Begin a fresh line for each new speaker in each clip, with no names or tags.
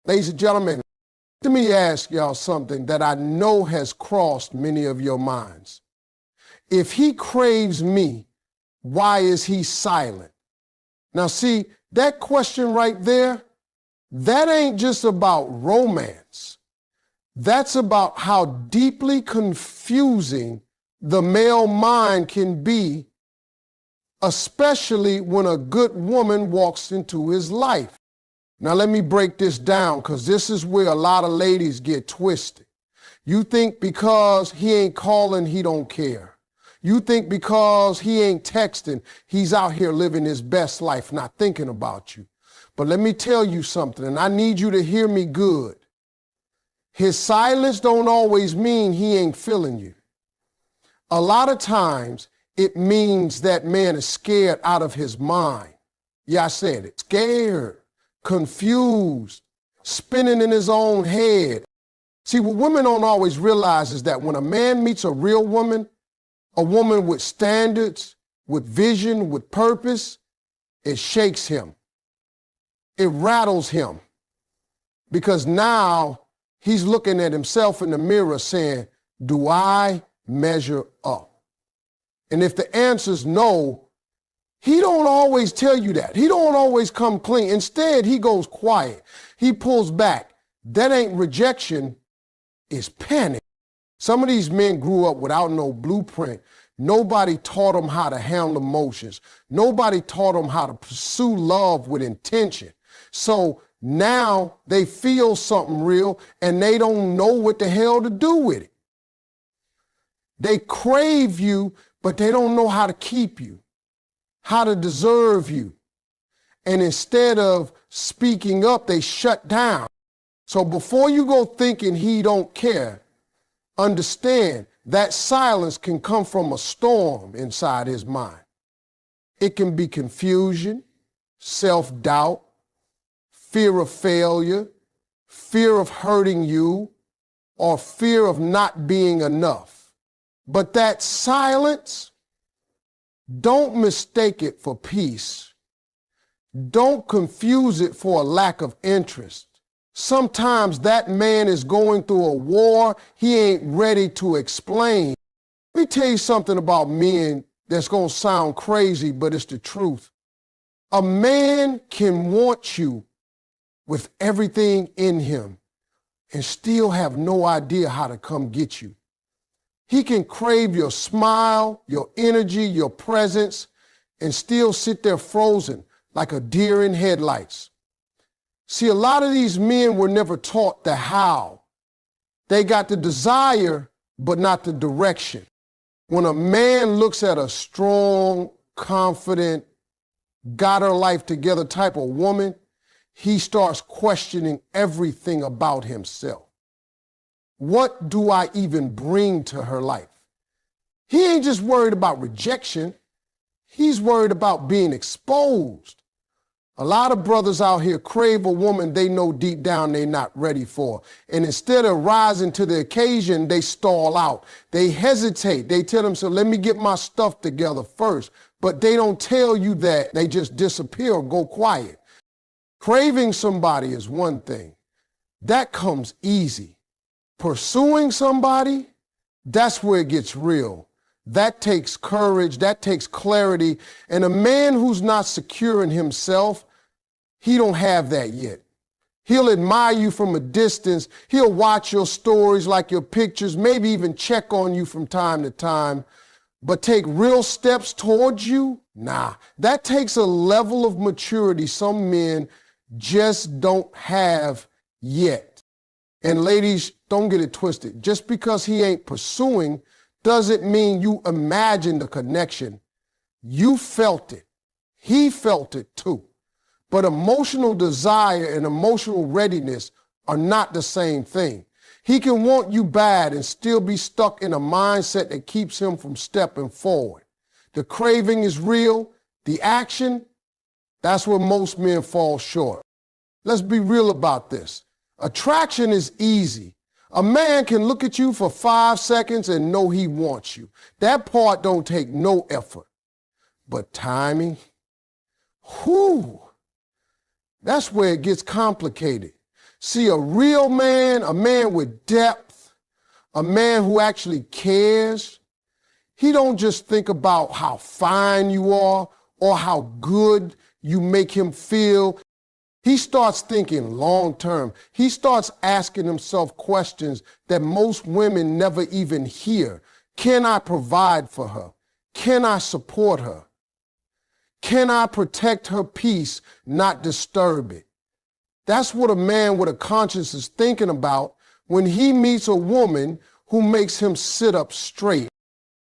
Ladies and gentlemen, let me ask y'all something that I know has crossed many of your minds. If he craves me, why is he silent? Now see, that question right there, that ain't just about romance. That's about how deeply confusing the male mind can be, especially when a good woman walks into his life. Now let me break this down, because this is where a lot of ladies get twisted. You think because he ain't calling, he don't care. You think because he ain't texting, he's out here living his best life, not thinking about you. But let me tell you something, and I need you to hear me good. His silence don't always mean he ain't feeling you. A lot of times it means that man is scared out of his mind. Yeah, I said it. Scared, confused, spinning in his own head. See, what women don't always realize is that when a man meets a real woman, a woman with standards, with vision, with purpose, it shakes him. It rattles him. Because now he's looking at himself in the mirror saying, do I measure up? And if the answer's no, he don't always tell you that. He don't always come clean. Instead, he goes quiet. He pulls back. That ain't rejection, it's panic. Some of these men grew up without no blueprint. Nobody taught them how to handle emotions. Nobody taught them how to pursue love with intention. So now they feel something real and they don't know what the hell to do with it. They crave you, but they don't know how to keep you, how to deserve you. And instead of speaking up, they shut down. So before you go thinking he don't care, understand that silence can come from a storm inside his mind. It can be confusion, self-doubt, fear of failure, fear of hurting you, or fear of not being enough. But that silence, don't mistake it for peace. Don't confuse it for a lack of interest. Sometimes that man is going through a war he ain't ready to explain. Let me tell you something about men that's going to sound crazy, but it's the truth. A man can want you with everything in him and still have no idea how to come get you. He can crave your smile, your energy, your presence, and still sit there frozen like a deer in headlights. See, a lot of these men were never taught the how. They got the desire, but not the direction. When a man looks at a strong, confident, got her life together type of woman, he starts questioning everything about himself. What do I even bring to her life? He ain't just worried about rejection. He's worried about being exposed. A lot of brothers out here crave a woman they know deep down they're not ready for. And instead of rising to the occasion, they stall out. They hesitate. They tell themselves, let me get my stuff together first. But they don't tell you that. They just disappear or go quiet. Craving somebody is one thing. That comes easy. Pursuing somebody, that's where it gets real. That takes courage, that takes clarity. And a man who's not secure in himself, he don't have that yet. He'll admire you from a distance. He'll watch your stories, like your pictures, maybe even check on you from time to time. But take real steps towards you? Nah, that takes a level of maturity some men just don't have yet. And ladies, don't get it twisted. Just because he ain't pursuing doesn't mean you imagine the connection. You felt it. He felt it too. But emotional desire and emotional readiness are not the same thing. He can want you bad and still be stuck in a mindset that keeps him from stepping forward. The craving is real. The action, that's where most men fall short. Let's be real about this. Attraction is easy. A man can look at you for 5 seconds and know he wants you. That part don't take no effort. But timing, whew, that's where it gets complicated. See, a real man, a man with depth, a man who actually cares, he don't just think about how fine you are or how good you make him feel. He starts thinking long term. He starts asking himself questions that most women never even hear. Can I provide for her? Can I support her? Can I protect her peace, not disturb it? That's what a man with a conscience is thinking about when he meets a woman who makes him sit up straight.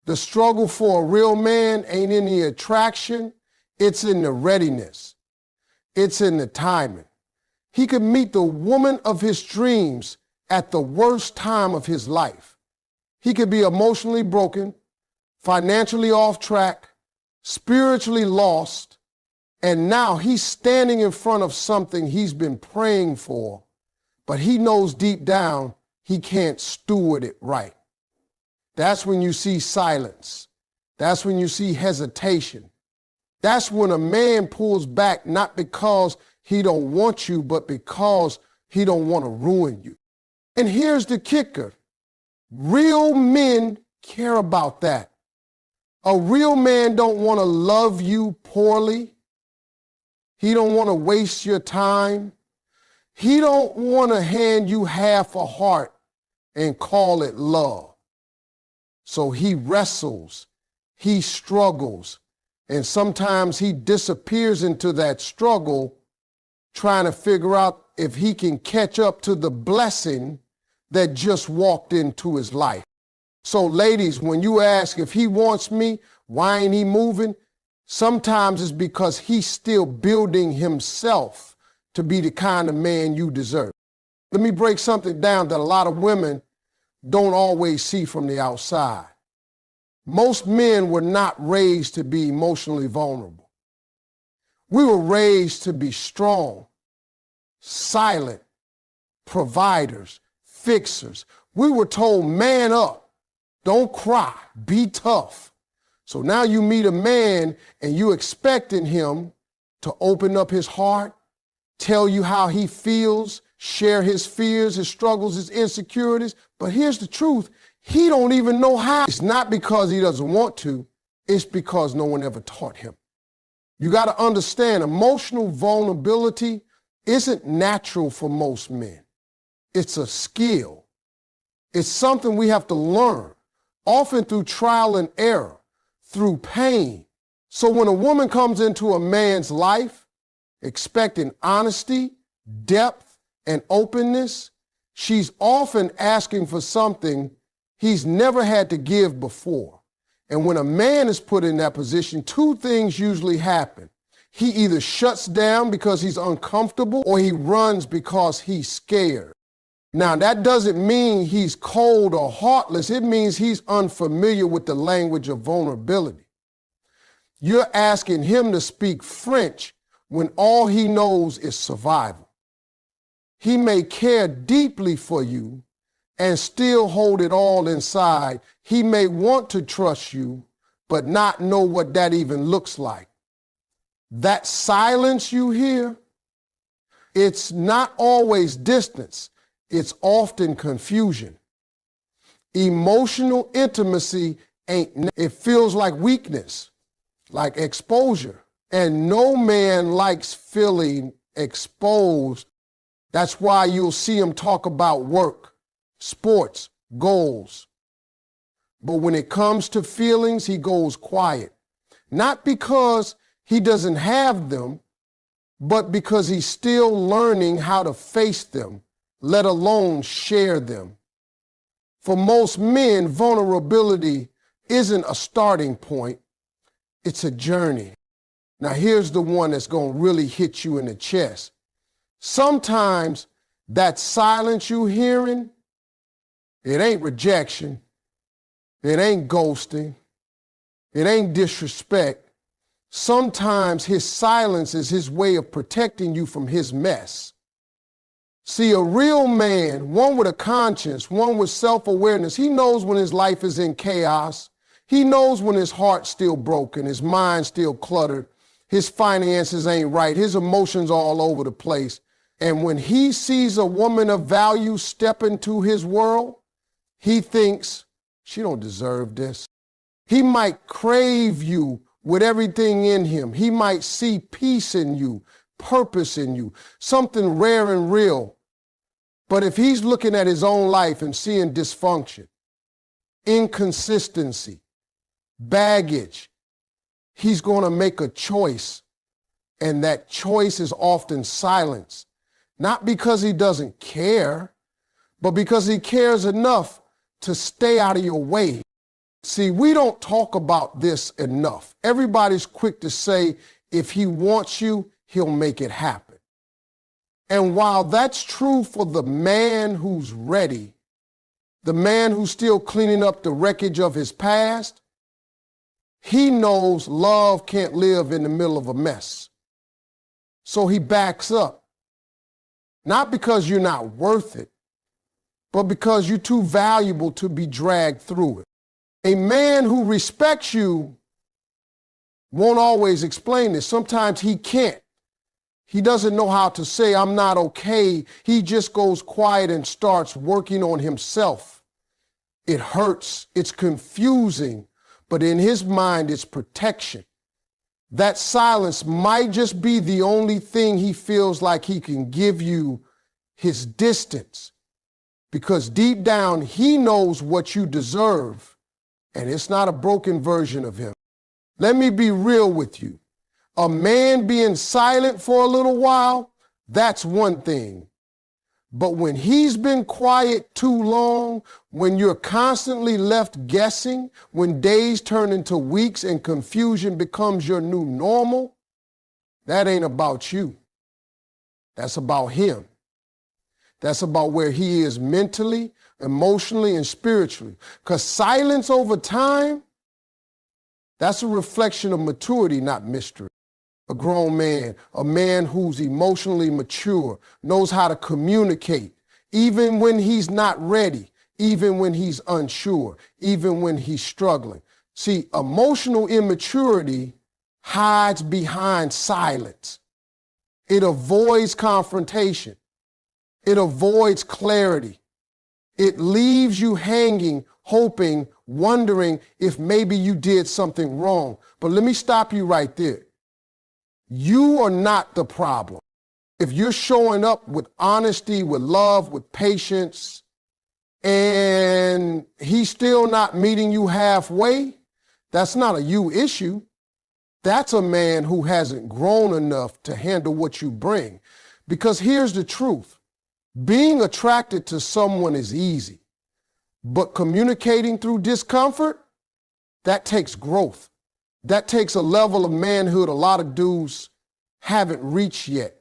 The struggle for a real man ain't in the attraction, it's in the readiness. It's in the timing. He could meet the woman of his dreams at the worst time of his life. He could be emotionally broken, financially off track, spiritually lost, and now he's standing in front of something he's been praying for, but he knows deep down he can't steward it right. That's when you see silence. That's when you see hesitation. That's when a man pulls back, not because he don't want you, but because he don't want to ruin you. And here's the kicker. Real men care about that. A real man don't want to love you poorly. He don't want to waste your time. He don't want to hand you half a heart and call it love. So he wrestles, he struggles, and sometimes he disappears into that struggle trying to figure out if he can catch up to the blessing that just walked into his life. So ladies, when you ask if he wants me, why ain't he moving? Sometimes it's because he's still building himself to be the kind of man you deserve. Let me break something down that a lot of women don't always see from the outside. Most men were not raised to be emotionally vulnerable. We were raised to be strong, silent, providers, fixers. We were told, man up, don't cry, be tough. So now you meet a man and you expecting him to open up his heart, tell you how he feels, share his fears, his struggles, his insecurities. But here's the truth. He don't even know how. It's not because he doesn't want to. It's because no one ever taught him. You got to understand, emotional vulnerability isn't natural for most men. It's a skill. It's something we have to learn, often through trial and error, through pain. So when a woman comes into a man's life expecting honesty, depth, and openness, she's often asking for something he's never had to give before. And when a man is put in that position, two things usually happen. He either shuts down because he's uncomfortable or he runs because he's scared. Now, that doesn't mean he's cold or heartless. It means he's unfamiliar with the language of vulnerability. You're asking him to speak French when all he knows is survival. He may care deeply for you and still hold it all inside. He may want to trust you, but not know what that even looks like. That silence you hear, it's not always distance. It's often confusion. Emotional intimacy it feels like weakness, like exposure. And no man likes feeling exposed. That's why you'll see him talk about work, sports, goals. But when it comes to feelings, he goes quiet. Not because he doesn't have them, but because he's still learning how to face them, let alone share them. For most men, vulnerability isn't a starting point, it's a journey. Now here's the one that's going to really hit you in the chest. Sometimes that silence you're hearing, it ain't rejection, it ain't ghosting, it ain't disrespect. Sometimes his silence is his way of protecting you from his mess. See, a real man, one with a conscience, one with self-awareness, he knows when his life is in chaos. He knows when his heart's still broken, his mind's still cluttered, his finances ain't right, his emotions all over the place. And when he sees a woman of value step into his world, he thinks, she don't deserve this. He might crave you with everything in him. He might see peace in you, purpose in you, something rare and real. But if he's looking at his own life and seeing dysfunction, inconsistency, baggage, he's going to make a choice. And that choice is often silence, not because he doesn't care, but because he cares enough to stay out of your way. See, we don't talk about this enough. Everybody's quick to say, if he wants you, he'll make it happen. And while that's true for the man who's ready, the man who's still cleaning up the wreckage of his past, he knows love can't live in the middle of a mess. So he backs up, not because you're not worth it, but because you're too valuable to be dragged through it. A man who respects you won't always explain this. Sometimes he can't. He doesn't know how to say, I'm not okay. He just goes quiet and starts working on himself. It hurts. It's confusing. But in his mind, it's protection. That silence might just be the only thing he feels like he can give you, his distance. Because deep down, he knows what you deserve. And it's not a broken version of him. Let me be real with you. A man being silent for a little while, that's one thing. But when he's been quiet too long, when you're constantly left guessing, when days turn into weeks and confusion becomes your new normal, that ain't about you. That's about him. That's about where he is mentally, emotionally, and spiritually. Because silence over time, that's a reflection of maturity, not mystery. A grown man, a man who's emotionally mature, knows how to communicate, even when he's not ready, even when he's unsure, even when he's struggling. See, emotional immaturity hides behind silence. It avoids confrontation. It avoids clarity. It leaves you hanging, hoping, wondering if maybe you did something wrong. But let me stop you right there. You are not the problem. If you're showing up with honesty, with love, with patience, and he's still not meeting you halfway, that's not a you issue. That's a man who hasn't grown enough to handle what you bring. Because here's the truth. Being attracted to someone is easy, but communicating through discomfort, that takes growth. That takes a level of manhood a lot of dudes haven't reached yet.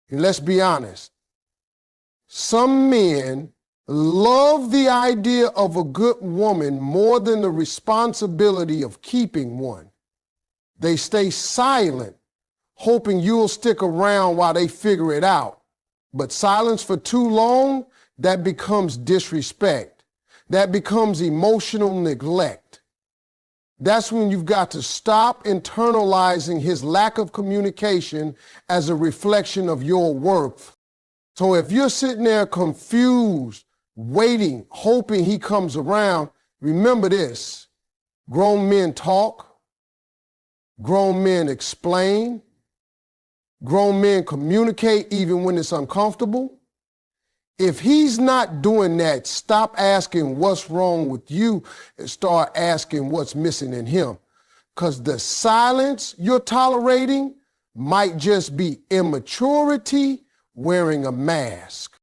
And let's be honest, some men love the idea of a good woman more than the responsibility of keeping one. They stay silent, hoping you'll stick around while they figure it out. But silence for too long, that becomes disrespect. That becomes emotional neglect. That's when you've got to stop internalizing his lack of communication as a reflection of your worth. So if you're sitting there confused, waiting, hoping he comes around, remember this: grown men talk, grown men explain, grown men communicate even when it's uncomfortable. If he's not doing that, stop asking what's wrong with you and start asking what's missing in him. Because the silence you're tolerating might just be immaturity wearing a mask.